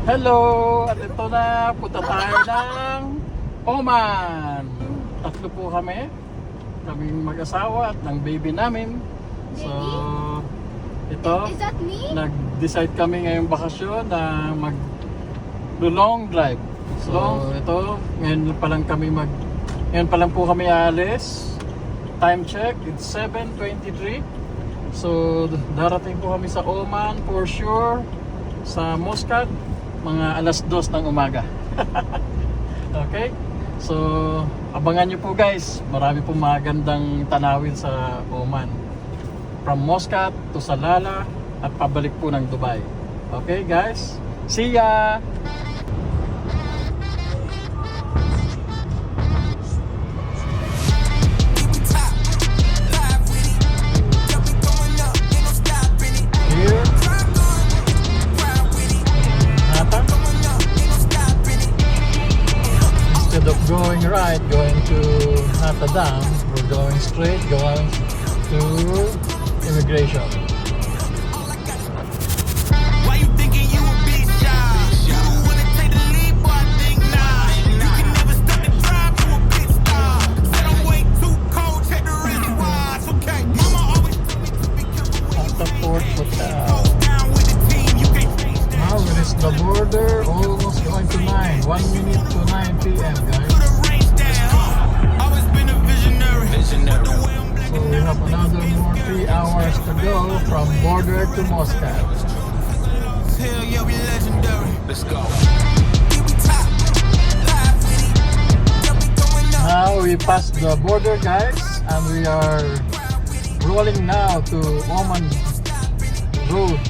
Hello! At ito na, punta tayo ng Oman. Tatlo po kami. Kaming mag-asawa at ng baby namin. So, ito, Is that me? nag-decide kami ngayong bakasyon na mag-long drive. So, ito, ngayon pa lang po kami alis. Time check, it's 7:23. So, darating po kami sa Oman for sure. Sa Muscat, mga alas 2 ng umaga. Okay? So, abangan nyo po guys. Marami pong magandang tanawin sa Oman. From Muscat to Salalah at pabalik po ng Dubai. Okay guys? See ya! Here. Instead of going right, going to Nata Dam, we're going straight, going to immigration. Why you thinking you a big shot? You don't wanna take the lead, but I think not. You can never stop the drive, you a pit stop. Said I'm way too cold, check the wristwatch. Okay, mama always told me to be careful when At the Port Hotel. down with the team. You can't change that. Now we reached the border, almost going to 9. 1 minute to 9 p.m. guys. Put a range down. Always been a visionary. The way I'm black So we have another more 3 hours to go from border to Muscat. hell, yeah, we legendary. Let's go. Now we passed the border guys and we are rolling now to Oman Road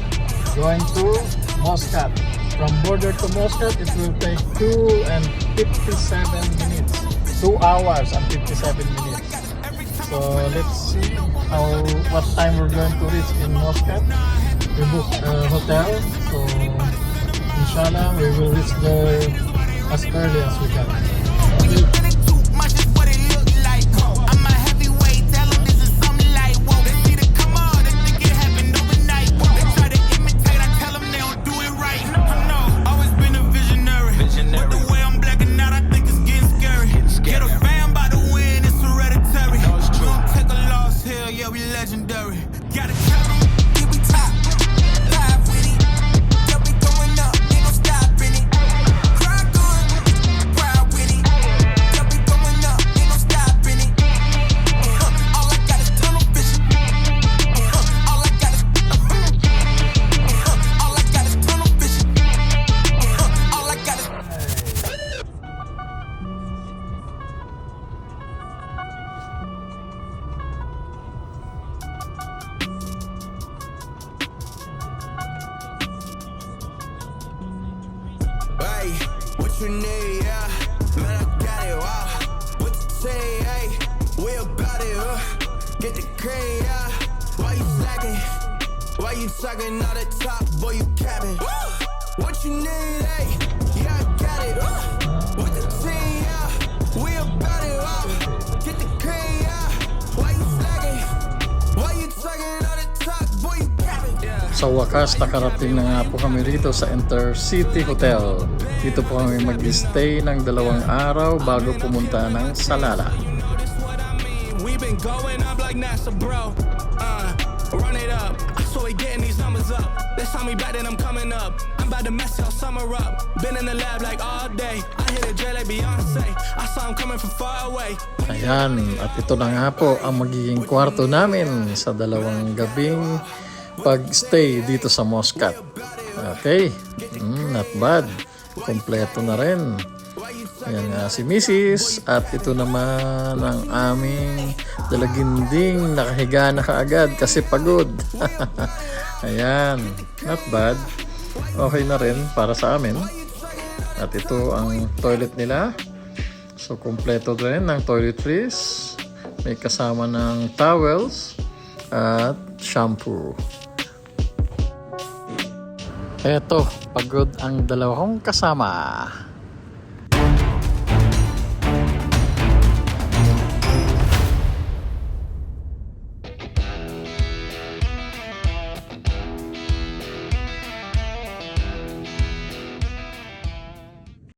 going to Muscat. From border to Muscat it will take 2 and 57 minutes. 2 hours and 57 minutes. So let's see what time we're going to reach in Muscat. We booked a hotel, so inshallah we will reach there as early as we can. Too much is what it look like. I'm a heavyweight, tell them this is something like, whoa, they see the come on, they think it happened overnight. They try to imitate, I tell them they don't do it right. No, always been a visionary. But the way I'm blacking out, I think it's getting scary. Get a fan by the win, it's hereditary. We don't take a loss here, yeah, we legendary. Gotta tell them, yeah, we top, live with it. Yeah, we going up, ain't no stopping it. Cry good, proud with it. Yeah, we going up, ain't no stopping it. All I got is tunnel vision. All I got is tunnel vision. All I got is Hey, what you need, yeah? Man, I got it, wow. What you say, hey? We about it, get the cream, yeah. Why you slacking? Why you talking all the top, boy, you capping? What you need, hey? Yeah, I got it, with the team, yeah. We about it, wow. Get the cream, yeah. Why you slacking? Why you talking all the top, boy, you capping? Yeah. Sa wakas, nakarating na nga po kami rito sa Intercity Hotel. Dito po kami mag-stay ng 2 araw bago pumunta ng Salalah. We've been going up like NASA, bro. Run it up. I saw we getting these numbers up. Let's time me back, then I'm coming up. I'm about to mess y'all summer up. Been in the lab like all day. I hit a J like Beyonce. I saw him coming from far away. Ayan, at ito na nga po ang magiging kwarto namin sa 2 gabing pag-stay dito sa Muscat. Okay, not bad. Kompleto na rin. Ayan nga si Mrs. At ito naman ang aming dalaginding nakahiga na kaagad kasi pagod. Ayan, not bad. Okay na rin para sa amin. At ito ang toilet nila. So kompleto rin ng toiletries. May kasama ng towels at shampoo. Eto, pagod ang 2 kasama.